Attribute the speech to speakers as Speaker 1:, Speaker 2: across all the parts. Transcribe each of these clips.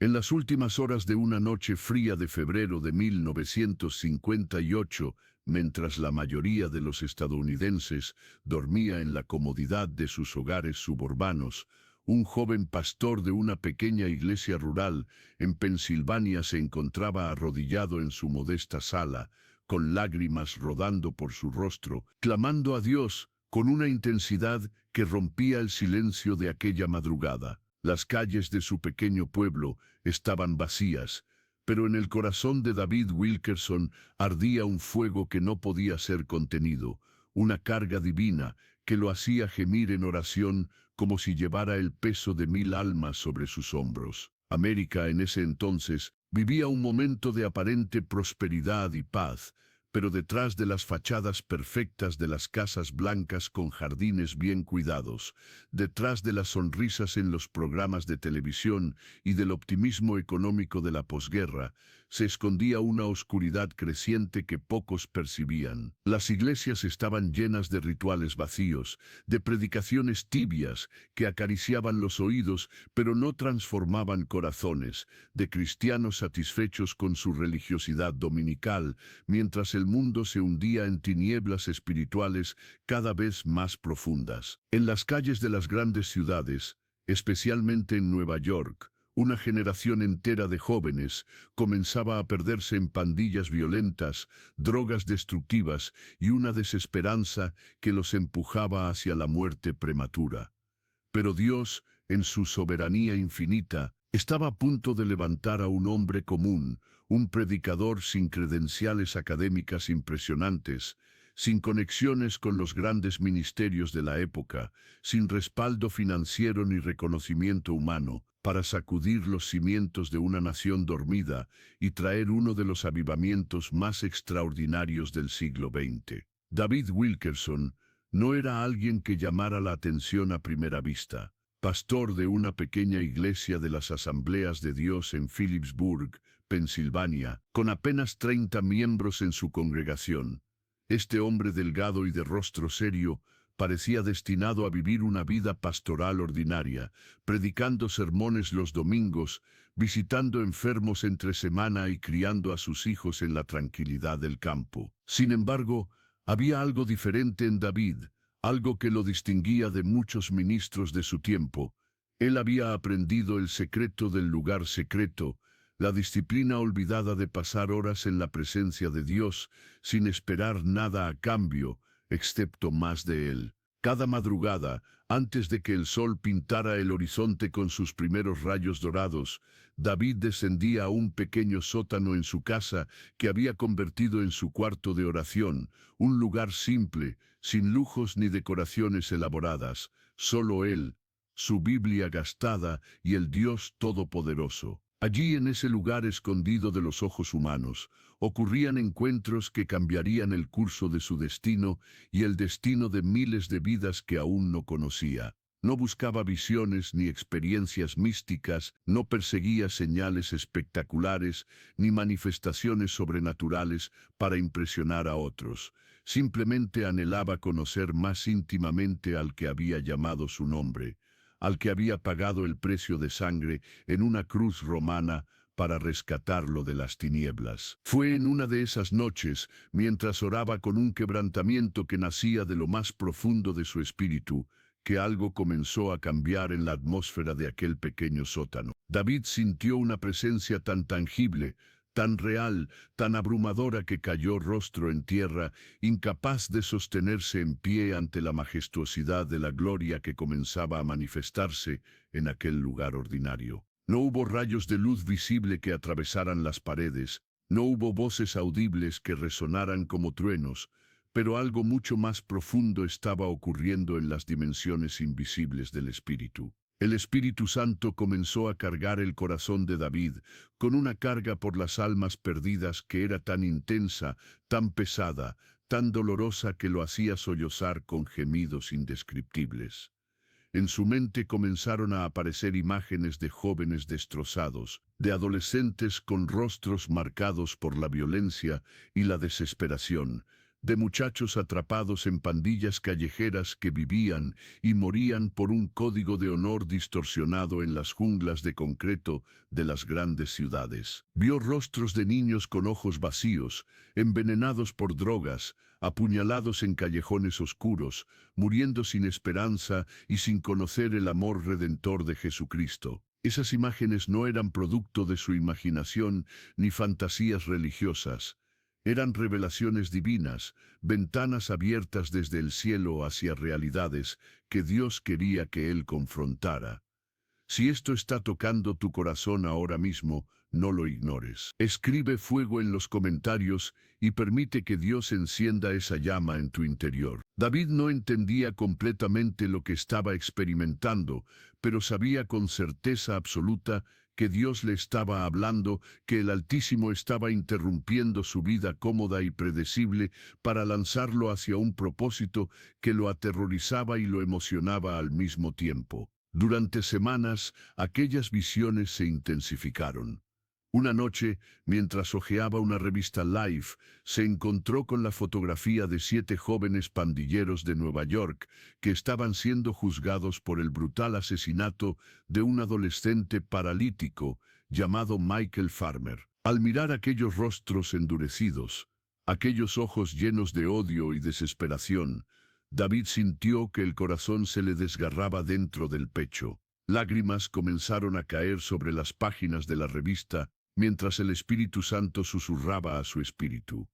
Speaker 1: En las últimas horas de una noche fría de febrero de 1958, mientras la mayoría de los estadounidenses dormía en la comodidad de sus hogares suburbanos, un joven pastor de una pequeña iglesia rural en Pensilvania se encontraba arrodillado en su modesta sala, con lágrimas rodando por su rostro, clamando a Dios con una intensidad que rompía el silencio de aquella madrugada. Las calles de su pequeño pueblo estaban vacías, pero en el corazón de David Wilkerson ardía un fuego que no podía ser contenido, una carga divina que lo hacía gemir en oración como si llevara el peso de 1000 almas sobre sus hombros. América en ese entonces vivía un momento de aparente prosperidad y paz, pero detrás de las fachadas perfectas de las casas blancas con jardines bien cuidados, detrás de las sonrisas en los programas de televisión y del optimismo económico de la posguerra, se escondía una oscuridad creciente que pocos percibían. Las iglesias estaban llenas de rituales vacíos, de predicaciones tibias que acariciaban los oídos pero no transformaban corazones, de cristianos satisfechos con su religiosidad dominical, mientras el mundo se hundía en tinieblas espirituales cada vez más profundas. En las calles de las grandes ciudades, especialmente en Nueva York, una generación entera de jóvenes comenzaba a perderse en pandillas violentas, drogas destructivas y una desesperanza que los empujaba hacia la muerte prematura. Pero Dios, en su soberanía infinita, estaba a punto de levantar a un hombre común, un predicador sin credenciales académicas impresionantes, sin conexiones con los grandes ministerios de la época, sin respaldo financiero ni reconocimiento humano, para sacudir los cimientos de una nación dormida y traer uno de los avivamientos más extraordinarios del siglo XX. David Wilkerson no era alguien que llamara la atención a primera vista. Pastor de una pequeña iglesia de las Asambleas de Dios en Phillipsburg, Pensilvania, con apenas 30 miembros en su congregación. Este hombre delgado y de rostro serio parecía destinado a vivir una vida pastoral ordinaria, predicando sermones los domingos, visitando enfermos entre semana y criando a sus hijos en la tranquilidad del campo. Sin embargo, había algo diferente en David, algo que lo distinguía de muchos ministros de su tiempo. Él había aprendido el secreto del lugar secreto, la disciplina olvidada de pasar horas en la presencia de Dios sin esperar nada a cambio, excepto más de Él. Cada madrugada, antes de que el sol pintara el horizonte con sus primeros rayos dorados, David descendía a un pequeño sótano en su casa que había convertido en su cuarto de oración, un lugar simple, sin lujos ni decoraciones elaboradas, solo él, su Biblia gastada y el Dios Todopoderoso. Allí, en ese lugar escondido de los ojos humanos, ocurrían encuentros que cambiarían el curso de su destino y el destino de miles de vidas que aún no conocía. No buscaba visiones ni experiencias místicas, no perseguía señales espectaculares ni manifestaciones sobrenaturales para impresionar a otros. Simplemente anhelaba conocer más íntimamente al que había llamado su nombre, al que había pagado el precio de sangre en una cruz romana para rescatarlo de las tinieblas. Fue en una de esas noches, mientras oraba con un quebrantamiento que nacía de lo más profundo de su espíritu, que algo comenzó a cambiar en la atmósfera de aquel pequeño sótano. David sintió una presencia tan tangible, tan real, tan abrumadora que cayó rostro en tierra, incapaz de sostenerse en pie ante la majestuosidad de la gloria que comenzaba a manifestarse en aquel lugar ordinario. No hubo rayos de luz visible que atravesaran las paredes, no hubo voces audibles que resonaran como truenos, pero algo mucho más profundo estaba ocurriendo en las dimensiones invisibles del Espíritu. El Espíritu Santo comenzó a cargar el corazón de David con una carga por las almas perdidas que era tan intensa, tan pesada, tan dolorosa que lo hacía sollozar con gemidos indescriptibles. En su mente comenzaron a aparecer imágenes de jóvenes destrozados, de adolescentes con rostros marcados por la violencia y la desesperación, de muchachos atrapados en pandillas callejeras que vivían y morían por un código de honor distorsionado en las junglas de concreto de las grandes ciudades. Vio rostros de niños con ojos vacíos, envenenados por drogas, apuñalados en callejones oscuros, muriendo sin esperanza y sin conocer el amor redentor de Jesucristo. Esas imágenes no eran producto de su imaginación ni fantasías religiosas. Eran revelaciones divinas, ventanas abiertas desde el cielo hacia realidades que Dios quería que él confrontara. Si esto está tocando tu corazón ahora mismo, no lo ignores. Escribe fuego en los comentarios y permite que Dios encienda esa llama en tu interior. David no entendía completamente lo que estaba experimentando, pero sabía con certeza absoluta que Dios le estaba hablando, que el Altísimo estaba interrumpiendo su vida cómoda y predecible para lanzarlo hacia un propósito que lo aterrorizaba y lo emocionaba al mismo tiempo. Durante semanas, aquellas visiones se intensificaron. Una noche, mientras hojeaba una revista Life, se encontró con la fotografía de 7 jóvenes pandilleros de Nueva York que estaban siendo juzgados por el brutal asesinato de un adolescente paralítico llamado Michael Farmer. Al mirar aquellos rostros endurecidos, aquellos ojos llenos de odio y desesperación, David sintió que el corazón se le desgarraba dentro del pecho. Lágrimas comenzaron a caer sobre las páginas de la revista, mientras el Espíritu Santo susurraba a su espíritu.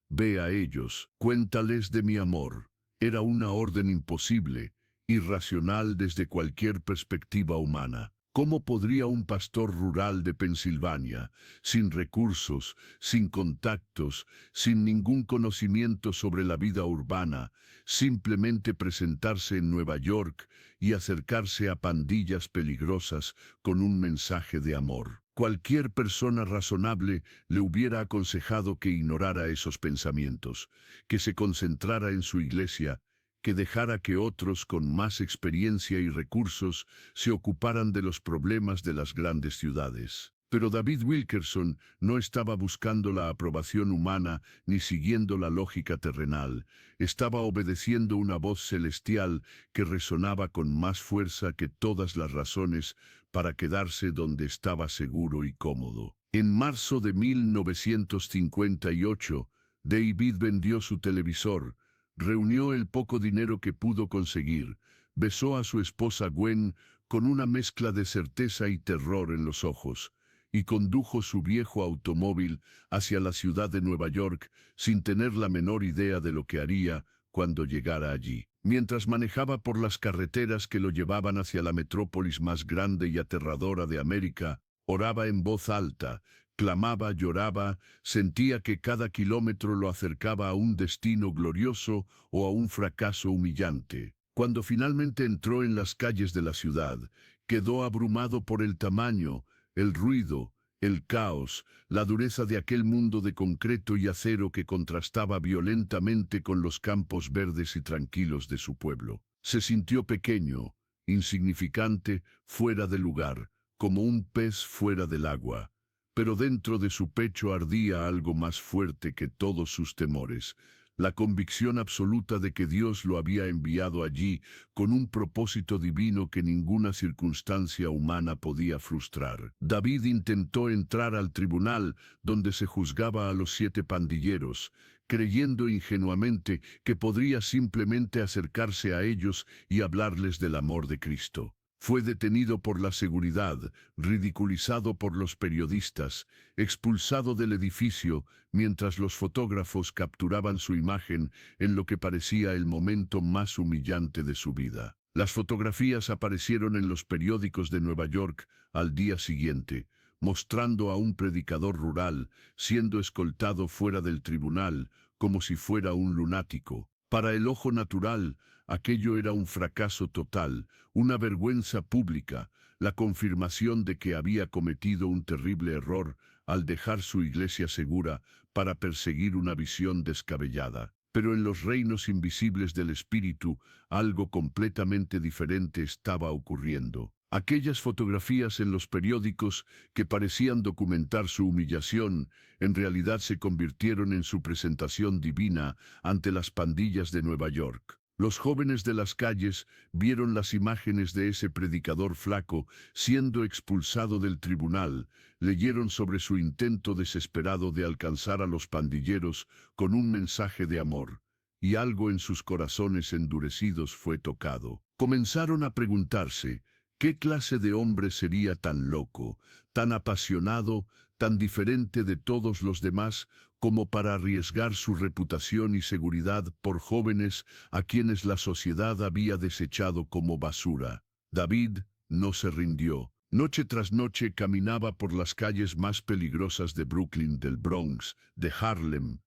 Speaker 1: Ve a ellos, cuéntales de mi amor. Era una orden imposible, irracional desde cualquier perspectiva humana. ¿Cómo podría un pastor rural de Pensilvania, sin recursos, sin contactos, sin ningún conocimiento sobre la vida urbana, simplemente presentarse en Nueva York y acercarse a pandillas peligrosas con un mensaje de amor? Cualquier persona razonable le hubiera aconsejado que ignorara esos pensamientos, que se concentrara en su iglesia, que dejara que otros con más experiencia y recursos se ocuparan de los problemas de las grandes ciudades. Pero David Wilkerson no estaba buscando la aprobación humana ni siguiendo la lógica terrenal. Estaba obedeciendo una voz celestial que resonaba con más fuerza que todas las razones para quedarse donde estaba seguro y cómodo. En marzo de 1958, David vendió su televisor, reunió el poco dinero que pudo conseguir, besó a su esposa Gwen con una mezcla de certeza y terror en los ojos, y condujo su viejo automóvil hacia la ciudad de Nueva York sin tener la menor idea de lo que haría cuando llegara allí. Mientras manejaba por las carreteras que lo llevaban hacia la metrópolis más grande y aterradora de América, oraba en voz alta, clamaba, lloraba, sentía que cada kilómetro lo acercaba a un destino glorioso o a un fracaso humillante. Cuando finalmente entró en las calles de la ciudad, quedó abrumado por el tamaño, el ruido, el caos, la dureza de aquel mundo de concreto y acero que contrastaba violentamente con los campos verdes y tranquilos de su pueblo. Se sintió pequeño, insignificante, fuera de lugar, como un pez fuera del agua. Pero dentro de su pecho ardía algo más fuerte que todos sus temores, la convicción absoluta de que Dios lo había enviado allí con un propósito divino que ninguna circunstancia humana podía frustrar. David intentó entrar al tribunal donde se juzgaba a los 7 pandilleros, creyendo ingenuamente que podría simplemente acercarse a ellos y hablarles del amor de Cristo. Fue detenido por la seguridad, ridiculizado por los periodistas, expulsado del edificio, mientras los fotógrafos capturaban su imagen en lo que parecía el momento más humillante de su vida. Las fotografías aparecieron en los periódicos de Nueva York al día siguiente, mostrando a un predicador rural siendo escoltado fuera del tribunal como si fuera un lunático. Para el ojo natural, aquello era un fracaso total, una vergüenza pública, la confirmación de que había cometido un terrible error al dejar su iglesia segura para perseguir una visión descabellada. Pero en los reinos invisibles del espíritu, algo completamente diferente estaba ocurriendo. Aquellas fotografías en los periódicos que parecían documentar su humillación, en realidad se convirtieron en su presentación divina ante las pandillas de Nueva York. Los jóvenes de las calles vieron las imágenes de ese predicador flaco siendo expulsado del tribunal, leyeron sobre su intento desesperado de alcanzar a los pandilleros con un mensaje de amor, y algo en sus corazones endurecidos fue tocado. Comenzaron a preguntarse, ¿qué clase de hombre sería tan loco, tan apasionado, tan diferente de todos los demás, como para arriesgar su reputación y seguridad por jóvenes a quienes la sociedad había desechado como basura? David no se rindió. Noche tras noche caminaba por las calles más peligrosas de Brooklyn, del Bronx, de Harlem,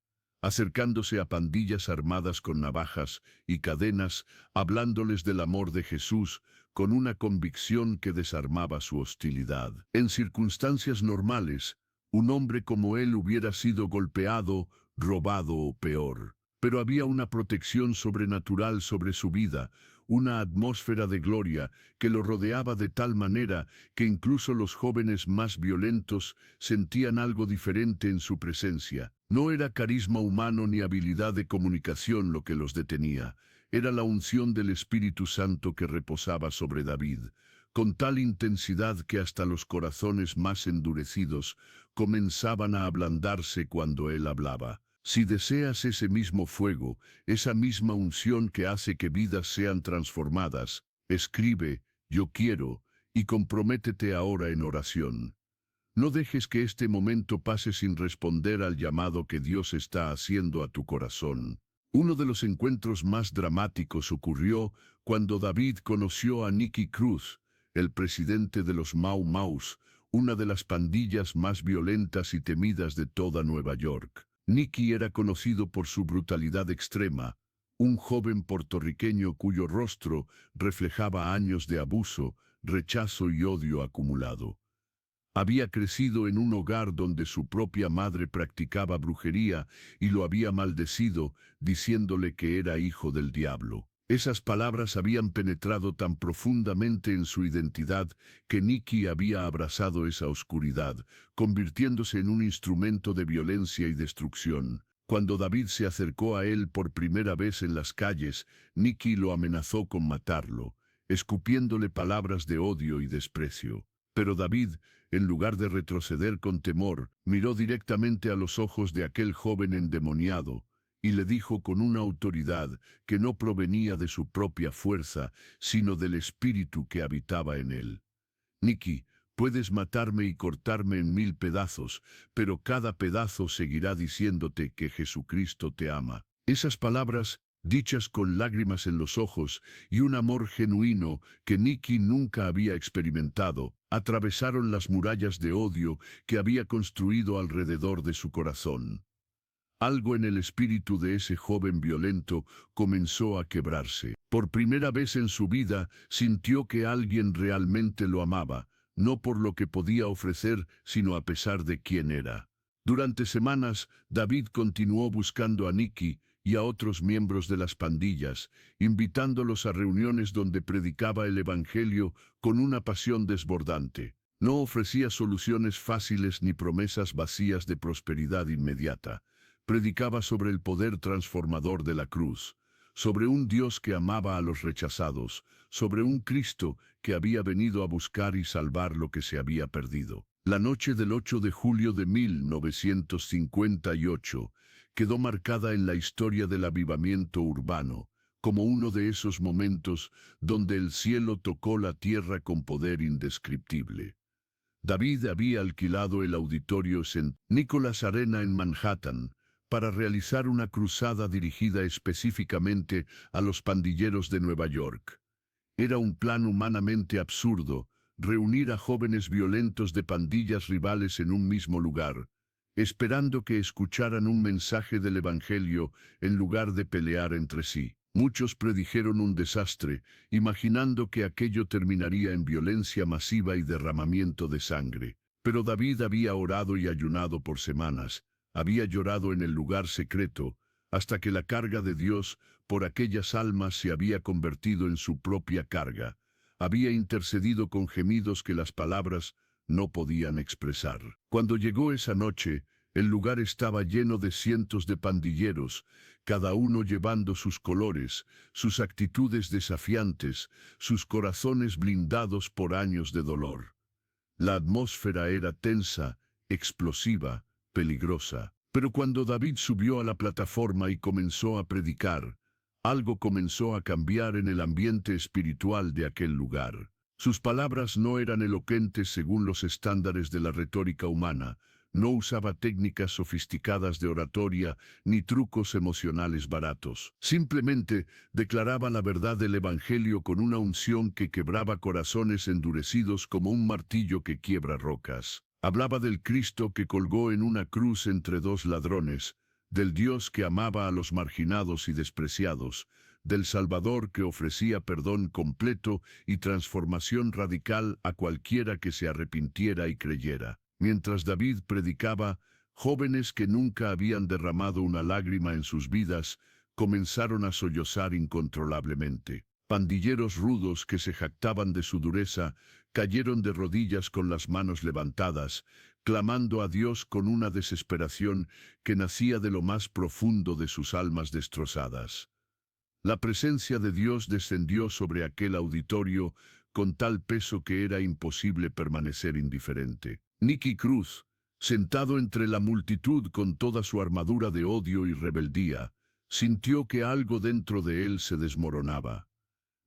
Speaker 1: acercándose a pandillas armadas con navajas y cadenas, hablándoles del amor de Jesús, con una convicción que desarmaba su hostilidad. En circunstancias normales, un hombre como él hubiera sido golpeado, robado o peor. Pero había una protección sobrenatural sobre su vida, una atmósfera de gloria que lo rodeaba de tal manera que incluso los jóvenes más violentos sentían algo diferente en su presencia. No era carisma humano ni habilidad de comunicación lo que los detenía. Era la unción del Espíritu Santo que reposaba sobre David, con tal intensidad que hasta los corazones más endurecidos comenzaban a ablandarse cuando él hablaba. Si deseas ese mismo fuego, esa misma unción que hace que vidas sean transformadas, escribe, yo quiero, y comprométete ahora en oración. No dejes que este momento pase sin responder al llamado que Dios está haciendo a tu corazón. Uno de los encuentros más dramáticos ocurrió cuando David conoció a Nicky Cruz, el presidente de los Mau Maus, una de las pandillas más violentas y temidas de toda Nueva York. Nicky era conocido por su brutalidad extrema, un joven puertorriqueño cuyo rostro reflejaba años de abuso, rechazo y odio acumulado. Había crecido en un hogar donde su propia madre practicaba brujería y lo había maldecido, diciéndole que era hijo del diablo. Esas palabras habían penetrado tan profundamente en su identidad que Nicky había abrazado esa oscuridad, convirtiéndose en un instrumento de violencia y destrucción. Cuando David se acercó a él por primera vez en las calles, Nicky lo amenazó con matarlo, escupiéndole palabras de odio y desprecio. Pero David, en lugar de retroceder con temor, miró directamente a los ojos de aquel joven endemoniado, y le dijo con una autoridad que no provenía de su propia fuerza, sino del espíritu que habitaba en él. Nicky, puedes matarme y cortarme en 1000 pedazos, pero cada pedazo seguirá diciéndote que Jesucristo te ama. Esas palabras, dichas con lágrimas en los ojos y un amor genuino que Nicky nunca había experimentado, atravesaron las murallas de odio que había construido alrededor de su corazón. Algo en el espíritu de ese joven violento comenzó a quebrarse. Por primera vez en su vida sintió que alguien realmente lo amaba, no por lo que podía ofrecer, sino a pesar de quién era. Durante semanas, David continuó buscando a Nicky y a otros miembros de las pandillas, invitándolos a reuniones donde predicaba el Evangelio con una pasión desbordante. No ofrecía soluciones fáciles ni promesas vacías de prosperidad inmediata. Predicaba sobre el poder transformador de la cruz, sobre un Dios que amaba a los rechazados, sobre un Cristo que había venido a buscar y salvar lo que se había perdido. La noche del 8 de julio de 1958 quedó marcada en la historia del avivamiento urbano, como uno de esos momentos donde el cielo tocó la tierra con poder indescriptible. David había alquilado el auditorio St. Nicholas Arena en Manhattan para realizar una cruzada dirigida específicamente a los pandilleros de Nueva York. Era un plan humanamente absurdo, reunir a jóvenes violentos de pandillas rivales en un mismo lugar, esperando que escucharan un mensaje del Evangelio en lugar de pelear entre sí. Muchos predijeron un desastre, imaginando que aquello terminaría en violencia masiva y derramamiento de sangre. Pero David había orado y ayunado por semanas, había llorado en el lugar secreto, hasta que la carga de Dios por aquellas almas se había convertido en su propia carga, había intercedido con gemidos que las palabras no podían expresar. Cuando llegó esa noche, el lugar estaba lleno de cientos de pandilleros, cada uno llevando sus colores, sus actitudes desafiantes, sus corazones blindados por años de dolor. La atmósfera era tensa, explosiva, peligrosa. Pero cuando David subió a la plataforma y comenzó a predicar, algo comenzó a cambiar en el ambiente espiritual de aquel lugar. Sus palabras no eran elocuentes según los estándares de la retórica humana, no usaba técnicas sofisticadas de oratoria ni trucos emocionales baratos. Simplemente declaraba la verdad del Evangelio con una unción que quebraba corazones endurecidos como un martillo que quiebra rocas. Hablaba del Cristo que colgó en una cruz entre dos ladrones, del Dios que amaba a los marginados y despreciados, del Salvador que ofrecía perdón completo y transformación radical a cualquiera que se arrepintiera y creyera. Mientras David predicaba, jóvenes que nunca habían derramado una lágrima en sus vidas comenzaron a sollozar incontrolablemente. Pandilleros rudos que se jactaban de su dureza cayeron de rodillas con las manos levantadas, clamando a Dios con una desesperación que nacía de lo más profundo de sus almas destrozadas. La presencia de Dios descendió sobre aquel auditorio con tal peso que era imposible permanecer indiferente. Nicky Cruz, sentado entre la multitud con toda su armadura de odio y rebeldía, sintió que algo dentro de él se desmoronaba.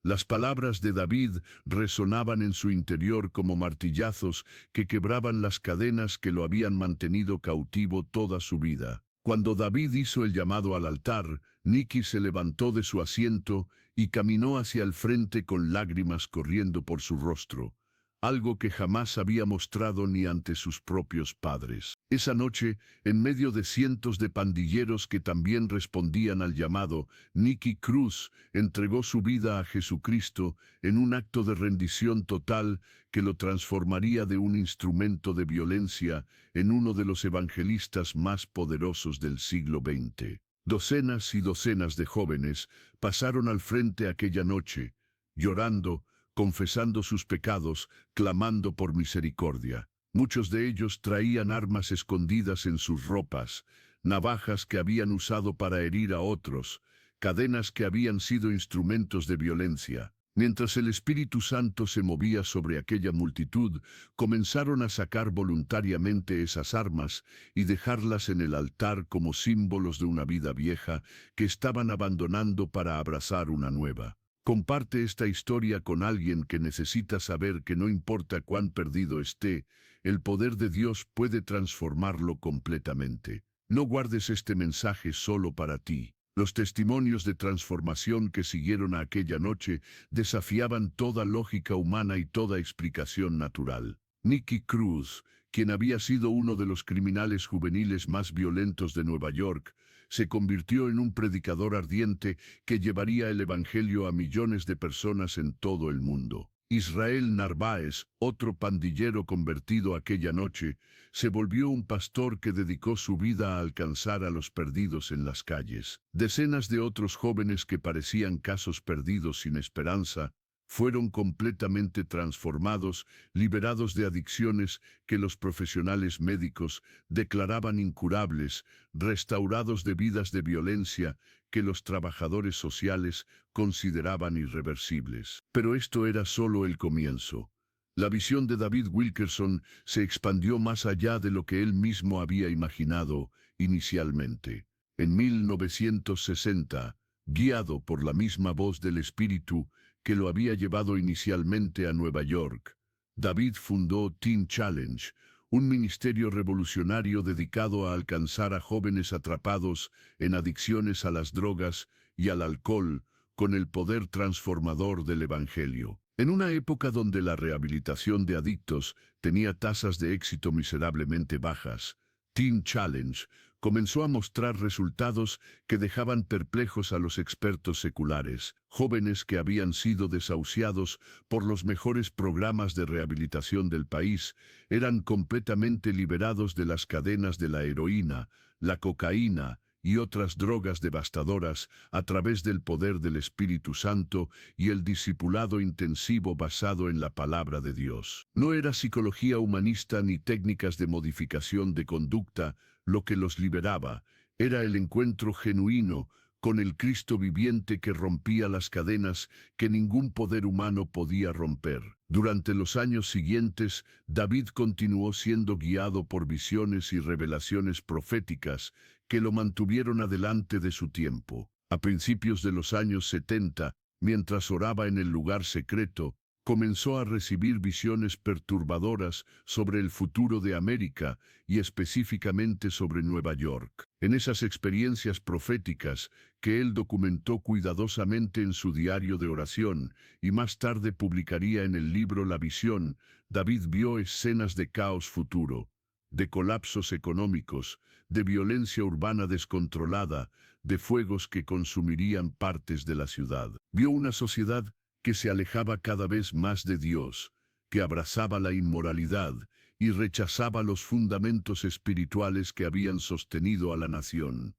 Speaker 1: Las palabras de David resonaban en su interior como martillazos que quebraban las cadenas que lo habían mantenido cautivo toda su vida. Cuando David hizo el llamado al altar, Nicky se levantó de su asiento y caminó hacia el frente con lágrimas corriendo por su rostro, algo que jamás había mostrado ni ante sus propios padres. Esa noche, en medio de cientos de pandilleros que también respondían al llamado, Nicky Cruz entregó su vida a Jesucristo en un acto de rendición total que lo transformaría de un instrumento de violencia en uno de los evangelistas más poderosos del siglo XX. Docenas y docenas de jóvenes pasaron al frente aquella noche, llorando, confesando sus pecados, clamando por misericordia. Muchos de ellos traían armas escondidas en sus ropas, navajas que habían usado para herir a otros, cadenas que habían sido instrumentos de violencia. Mientras el Espíritu Santo se movía sobre aquella multitud, comenzaron a sacar voluntariamente esas armas y dejarlas en el altar como símbolos de una vida vieja que estaban abandonando para abrazar una nueva. Comparte esta historia con alguien que necesita saber que no importa cuán perdido esté, el poder de Dios puede transformarlo completamente. No guardes este mensaje solo para ti. Los testimonios de transformación que siguieron a aquella noche desafiaban toda lógica humana y toda explicación natural. Nicky Cruz, quien había sido uno de los criminales juveniles más violentos de Nueva York, se convirtió en un predicador ardiente que llevaría el Evangelio a millones de personas en todo el mundo. Israel Narváez, otro pandillero convertido aquella noche, se volvió un pastor que dedicó su vida a alcanzar a los perdidos en las calles. Decenas de otros jóvenes que parecían casos perdidos sin esperanza, fueron completamente transformados, liberados de adicciones que los profesionales médicos declaraban incurables, restaurados de vidas de violencia que los trabajadores sociales consideraban irreversibles. Pero esto era solo el comienzo. La visión de David Wilkerson se expandió más allá de lo que él mismo había imaginado inicialmente. En 1960, guiado por la misma voz del Espíritu que lo había llevado inicialmente a Nueva York, David fundó Teen Challenge, un ministerio revolucionario dedicado a alcanzar a jóvenes atrapados en adicciones a las drogas y al alcohol con el poder transformador del Evangelio. En una época donde la rehabilitación de adictos tenía tasas de éxito miserablemente bajas, Teen Challenge comenzó a mostrar resultados que dejaban perplejos a los expertos seculares. Jóvenes que habían sido desahuciados por los mejores programas de rehabilitación del país eran completamente liberados de las cadenas de la heroína, la cocaína y otras drogas devastadoras a través del poder del Espíritu Santo y el discipulado intensivo basado en la palabra de Dios. No era psicología humanista ni técnicas de modificación de conducta lo que los liberaba, era el encuentro genuino con el Cristo viviente que rompía las cadenas que ningún poder humano podía romper. Durante los años siguientes, David continuó siendo guiado por visiones y revelaciones proféticas que lo mantuvieron adelante de su tiempo. A principios de los años 70, mientras oraba en el lugar secreto, comenzó a recibir visiones perturbadoras sobre el futuro de América y específicamente sobre Nueva York. En esas experiencias proféticas, que él documentó cuidadosamente en su diario de oración y más tarde publicaría en el libro La Visión, David vio escenas de caos futuro, de colapsos económicos, de violencia urbana descontrolada, de fuegos que consumirían partes de la ciudad. Vio una sociedad que se alejaba cada vez más de Dios, que abrazaba la inmoralidad y rechazaba los fundamentos espirituales que habían sostenido a la nación.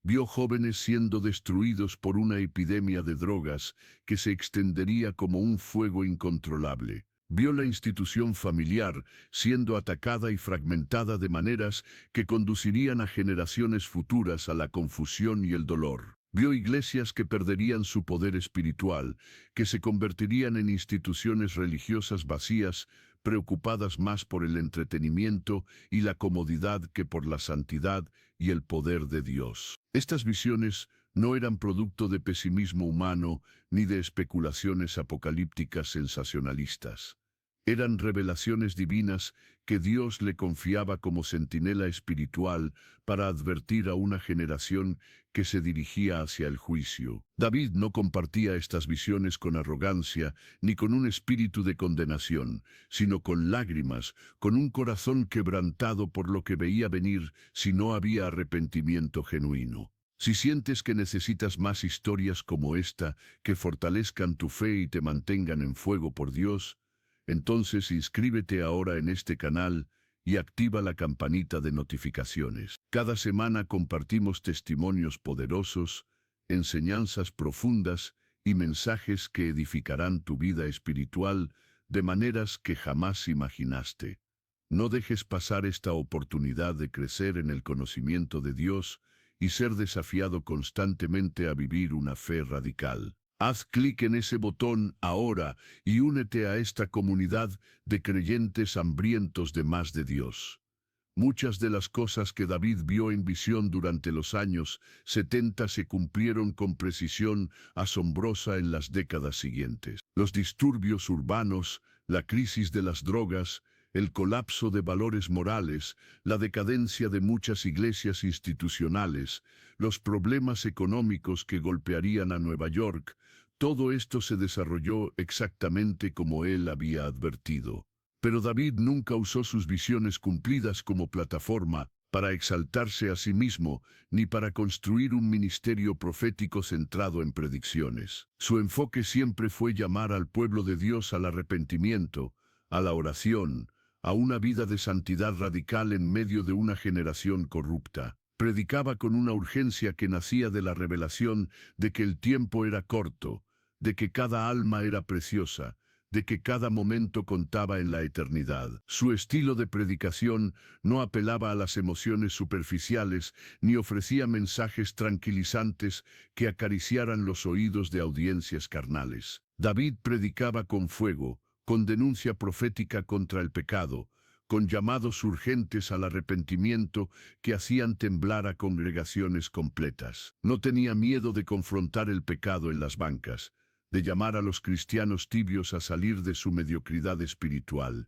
Speaker 1: Vio jóvenes siendo destruidos por una epidemia de drogas que se extendería como un fuego incontrolable. Vio la institución familiar siendo atacada y fragmentada de maneras que conducirían a generaciones futuras a la confusión y el dolor. Vio iglesias que perderían su poder espiritual, que se convertirían en instituciones religiosas vacías, preocupadas más por el entretenimiento y la comodidad que por la santidad y el poder de Dios. Estas visiones no eran producto de pesimismo humano ni de especulaciones apocalípticas sensacionalistas. Eran revelaciones divinas que Dios le confiaba como centinela espiritual para advertir a una generación que se dirigía hacia el juicio. David no compartía estas visiones con arrogancia ni con un espíritu de condenación, sino con lágrimas, con un corazón quebrantado por lo que veía venir si no había arrepentimiento genuino. Si sientes que necesitas más historias como esta que fortalezcan tu fe y te mantengan en fuego por Dios, entonces inscríbete ahora en este canal y activa la campanita de notificaciones. Cada semana compartimos testimonios poderosos, enseñanzas profundas y mensajes que edificarán tu vida espiritual de maneras que jamás imaginaste. No dejes pasar esta oportunidad de crecer en el conocimiento de Dios y ser desafiado constantemente a vivir una fe radical. Haz clic en ese botón ahora y únete a esta comunidad de creyentes hambrientos de más de Dios. Muchas de las cosas que David vio en visión durante los años 70 se cumplieron con precisión asombrosa en las décadas siguientes. Los disturbios urbanos, la crisis de las drogas, el colapso de valores morales, la decadencia de muchas iglesias institucionales, los problemas económicos que golpearían a Nueva York, todo esto se desarrolló exactamente como él había advertido. Pero David nunca usó sus visiones cumplidas como plataforma para exaltarse a sí mismo, ni para construir un ministerio profético centrado en predicciones. Su enfoque siempre fue llamar al pueblo de Dios al arrepentimiento, a la oración, a una vida de santidad radical en medio de una generación corrupta. Predicaba con una urgencia que nacía de la revelación de que el tiempo era corto, de que cada alma era preciosa, de que cada momento contaba en la eternidad. Su estilo de predicación no apelaba a las emociones superficiales ni ofrecía mensajes tranquilizantes que acariciaran los oídos de audiencias carnales. David predicaba con fuego, con denuncia profética contra el pecado, con llamados urgentes al arrepentimiento que hacían temblar a congregaciones completas. No tenía miedo de confrontar el pecado en las bancas, de llamar a los cristianos tibios a salir de su mediocridad espiritual,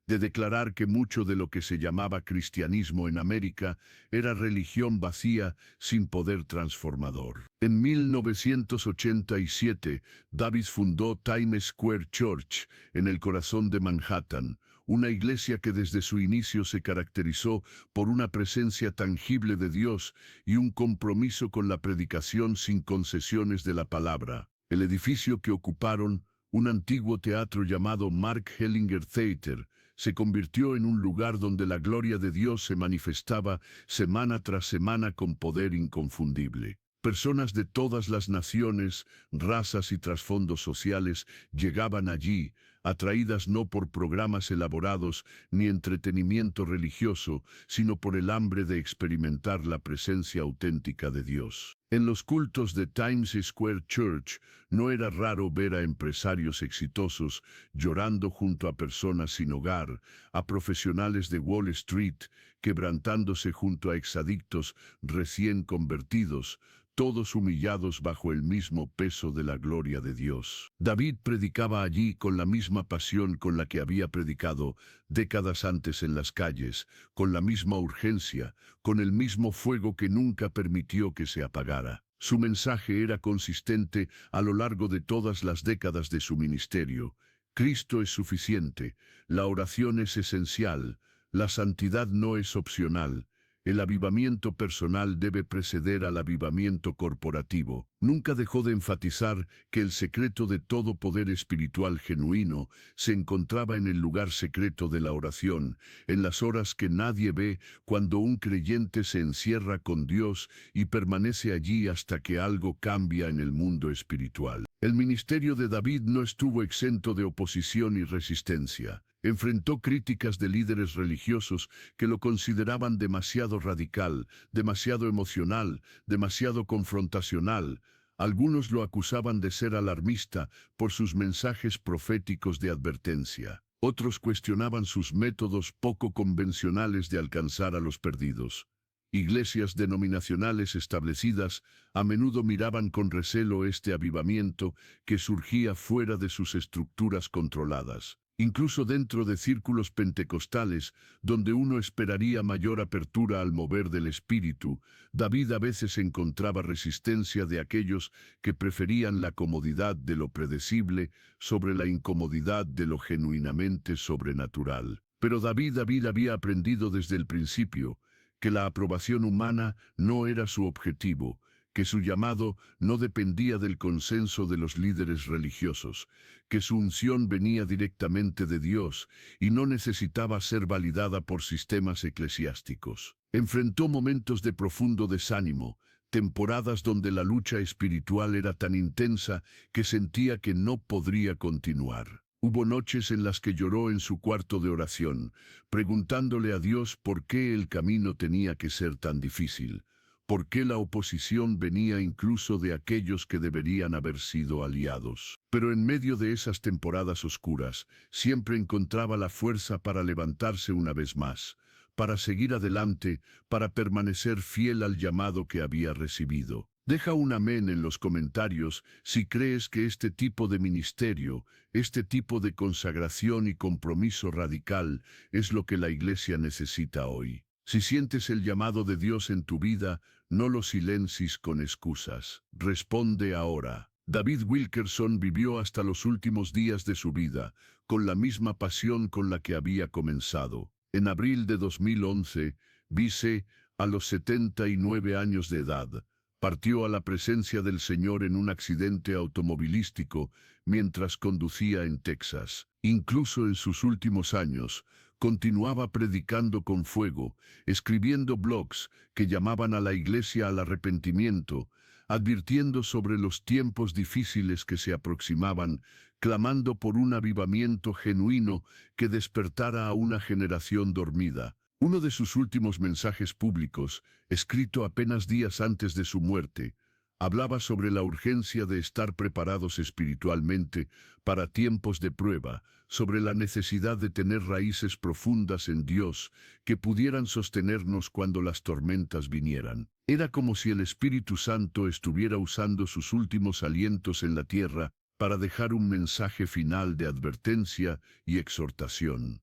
Speaker 1: de declarar que mucho de lo que se llamaba cristianismo en América era religión vacía sin poder transformador. En 1987, David fundó Times Square Church en el corazón de Manhattan, una iglesia que desde su inicio se caracterizó por una presencia tangible de Dios y un compromiso con la predicación sin concesiones de la palabra. El edificio que ocuparon, un antiguo teatro llamado Mark Hellinger Theater, se convirtió en un lugar donde la gloria de Dios se manifestaba semana tras semana con poder inconfundible. Personas de todas las naciones, razas y trasfondos sociales llegaban allí, atraídas no por programas elaborados ni entretenimiento religioso, sino por el hambre de experimentar la presencia auténtica de Dios. En los cultos de Times Square Church no era raro ver a empresarios exitosos llorando junto a personas sin hogar, a profesionales de Wall Street quebrantándose junto a exadictos recién convertidos, todos humillados bajo el mismo peso de la gloria de Dios. David predicaba allí con la misma pasión con la que había predicado décadas antes en las calles, con la misma urgencia, con el mismo fuego que nunca permitió que se apagara. Su mensaje era consistente a lo largo de todas las décadas de su ministerio. Cristo es suficiente, la oración es esencial, la santidad no es opcional. El avivamiento personal debe preceder al avivamiento corporativo. Nunca dejó de enfatizar que el secreto de todo poder espiritual genuino se encontraba en el lugar secreto de la oración, en las horas que nadie ve, cuando un creyente se encierra con Dios y permanece allí hasta que algo cambia en el mundo espiritual. El ministerio de David no estuvo exento de oposición y resistencia. Enfrentó críticas de líderes religiosos que lo consideraban demasiado radical, demasiado emocional, demasiado confrontacional. Algunos lo acusaban de ser alarmista por sus mensajes proféticos de advertencia. Otros cuestionaban sus métodos poco convencionales de alcanzar a los perdidos. Iglesias denominacionales establecidas a menudo miraban con recelo este avivamiento que surgía fuera de sus estructuras controladas. Incluso dentro de círculos pentecostales, donde uno esperaría mayor apertura al mover del Espíritu, David a veces encontraba resistencia de aquellos que preferían la comodidad de lo predecible sobre la incomodidad de lo genuinamente sobrenatural. Pero David había aprendido desde el principio que la aprobación humana no era su objetivo, que su llamado no dependía del consenso de los líderes religiosos, que su unción venía directamente de Dios y no necesitaba ser validada por sistemas eclesiásticos. Enfrentó momentos de profundo desánimo, temporadas donde la lucha espiritual era tan intensa que sentía que no podría continuar. Hubo noches en las que lloró en su cuarto de oración, preguntándole a Dios por qué el camino tenía que ser tan difícil, por qué la oposición venía incluso de aquellos que deberían haber sido aliados. Pero en medio de esas temporadas oscuras, siempre encontraba la fuerza para levantarse una vez más, para seguir adelante, para permanecer fiel al llamado que había recibido. Deja un amén en los comentarios si crees que este tipo de ministerio, este tipo de consagración y compromiso radical es lo que la Iglesia necesita hoy. Si sientes el llamado de Dios en tu vida, no lo silencies con excusas. Responde ahora. David Wilkerson vivió hasta los últimos días de su vida, con la misma pasión con la que había comenzado. En abril de 2011, Vice, a los 79 años de edad, partió a la presencia del Señor en un accidente automovilístico mientras conducía en Texas. Incluso en sus últimos años, continuaba predicando con fuego, escribiendo blogs que llamaban a la Iglesia al arrepentimiento, advirtiendo sobre los tiempos difíciles que se aproximaban, clamando por un avivamiento genuino que despertara a una generación dormida. Uno de sus últimos mensajes públicos, escrito apenas días antes de su muerte, hablaba sobre la urgencia de estar preparados espiritualmente para tiempos de prueba, sobre la necesidad de tener raíces profundas en Dios que pudieran sostenernos cuando las tormentas vinieran. Era como si el Espíritu Santo estuviera usando sus últimos alientos en la tierra para dejar un mensaje final de advertencia y exhortación.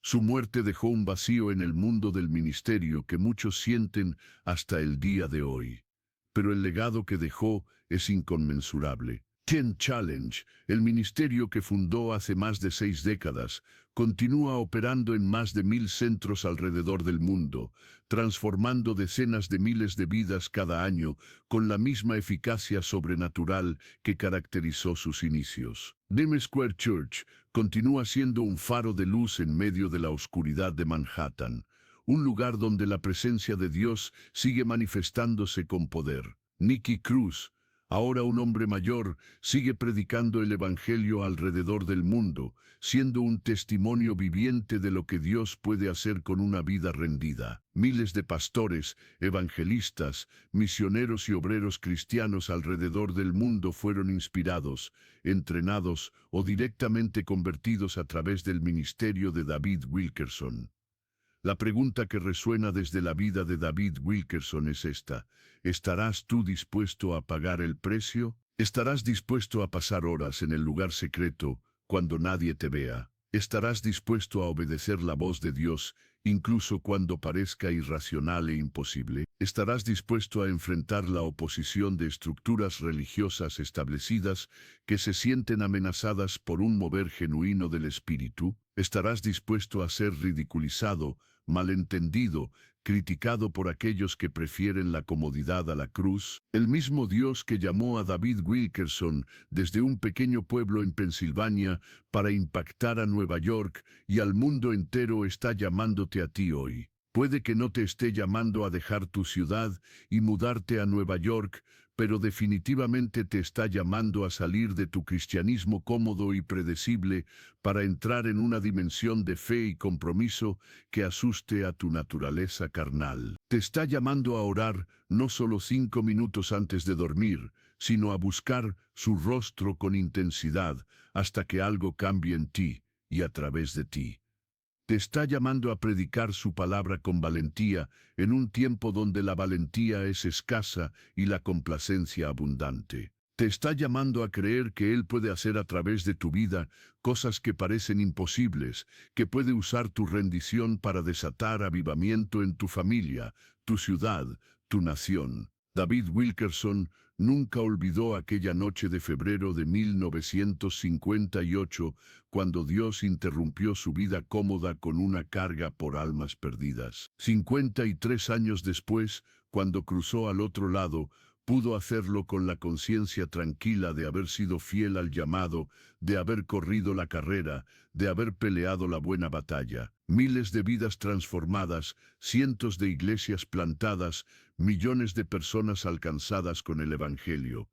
Speaker 1: Su muerte dejó un vacío en el mundo del ministerio que muchos sienten hasta el día de hoy. Pero el legado que dejó es inconmensurable. Ten Challenge, el ministerio que fundó hace más de 6 décadas, continúa operando en más de 1000 centros alrededor del mundo, transformando decenas de miles de vidas cada año con la misma eficacia sobrenatural que caracterizó sus inicios. Dime Square Church continúa siendo un faro de luz en medio de la oscuridad de Manhattan, un lugar donde la presencia de Dios sigue manifestándose con poder. Nicky Cruz, ahora un hombre mayor, sigue predicando el Evangelio alrededor del mundo, siendo un testimonio viviente de lo que Dios puede hacer con una vida rendida. Miles de pastores, evangelistas, misioneros y obreros cristianos alrededor del mundo fueron inspirados, entrenados o directamente convertidos a través del ministerio de David Wilkerson. La pregunta que resuena desde la vida de David Wilkerson es esta: ¿estarás tú dispuesto a pagar el precio? ¿Estarás dispuesto a pasar horas en el lugar secreto cuando nadie te vea? ¿Estarás dispuesto a obedecer la voz de Dios incluso cuando parezca irracional e imposible? ¿Estarás dispuesto a enfrentar la oposición de estructuras religiosas establecidas que se sienten amenazadas por un mover genuino del Espíritu? ¿Estarás dispuesto a ser ridiculizado, malentendido, criticado por aquellos que prefieren la comodidad a la cruz? El mismo Dios que llamó a David Wilkerson desde un pequeño pueblo en Pensilvania para impactar a Nueva York y al mundo entero está llamándote a ti hoy. Puede que no te esté llamando a dejar tu ciudad y mudarte a Nueva York, pero definitivamente te está llamando a salir de tu cristianismo cómodo y predecible para entrar en una dimensión de fe y compromiso que asuste a tu naturaleza carnal. Te está llamando a orar no solo 5 minutos antes de dormir, sino a buscar su rostro con intensidad hasta que algo cambie en ti y a través de ti. Te está llamando a predicar su palabra con valentía en un tiempo donde la valentía es escasa y la complacencia abundante. Te está llamando a creer que Él puede hacer a través de tu vida cosas que parecen imposibles, que puede usar tu rendición para desatar avivamiento en tu familia, tu ciudad, tu nación. David Wilkerson nunca olvidó aquella noche de febrero de 1958, cuando Dios interrumpió su vida cómoda con una carga por almas perdidas. 53 años después, cuando cruzó al otro lado, pudo hacerlo con la conciencia tranquila de haber sido fiel al llamado, de haber corrido la carrera, de haber peleado la buena batalla. Miles de vidas transformadas, cientos de iglesias plantadas, millones de personas alcanzadas con el Evangelio.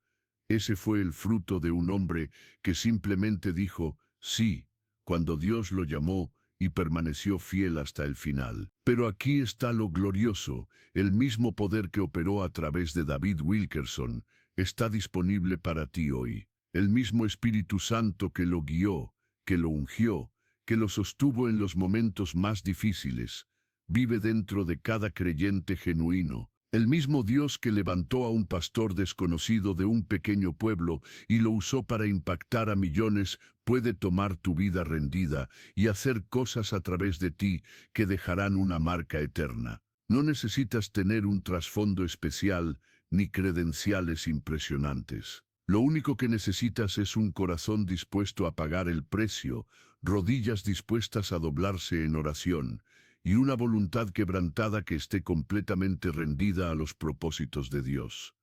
Speaker 1: Ese fue el fruto de un hombre que simplemente dijo sí cuando Dios lo llamó y permaneció fiel hasta el final. Pero aquí está lo glorioso: el mismo poder que operó a través de David Wilkerson está disponible para ti hoy. El mismo Espíritu Santo que lo guió, que lo ungió, que lo sostuvo en los momentos más difíciles, vive dentro de cada creyente genuino. El mismo Dios que levantó a un pastor desconocido de un pequeño pueblo y lo usó para impactar a millones, puede tomar tu vida rendida y hacer cosas a través de ti que dejarán una marca eterna. No necesitas tener un trasfondo especial ni credenciales impresionantes. Lo único que necesitas es un corazón dispuesto a pagar el precio, rodillas dispuestas a doblarse en oración, y una voluntad quebrantada que esté completamente rendida a los propósitos de Dios.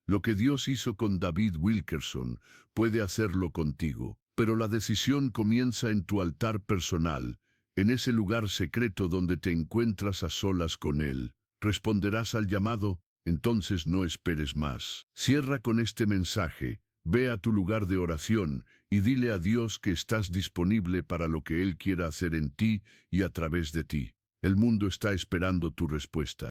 Speaker 1: Lo que Dios hizo con David Wilkerson puede hacerlo contigo, pero la decisión comienza en tu altar personal, en ese lugar secreto donde te encuentras a solas con Él. ¿Responderás al llamado? Entonces no esperes más. Cierra con este mensaje. Ve a tu lugar de oración y dile a Dios que estás disponible para lo que Él quiera hacer en ti y a través de ti. El mundo está esperando tu respuesta.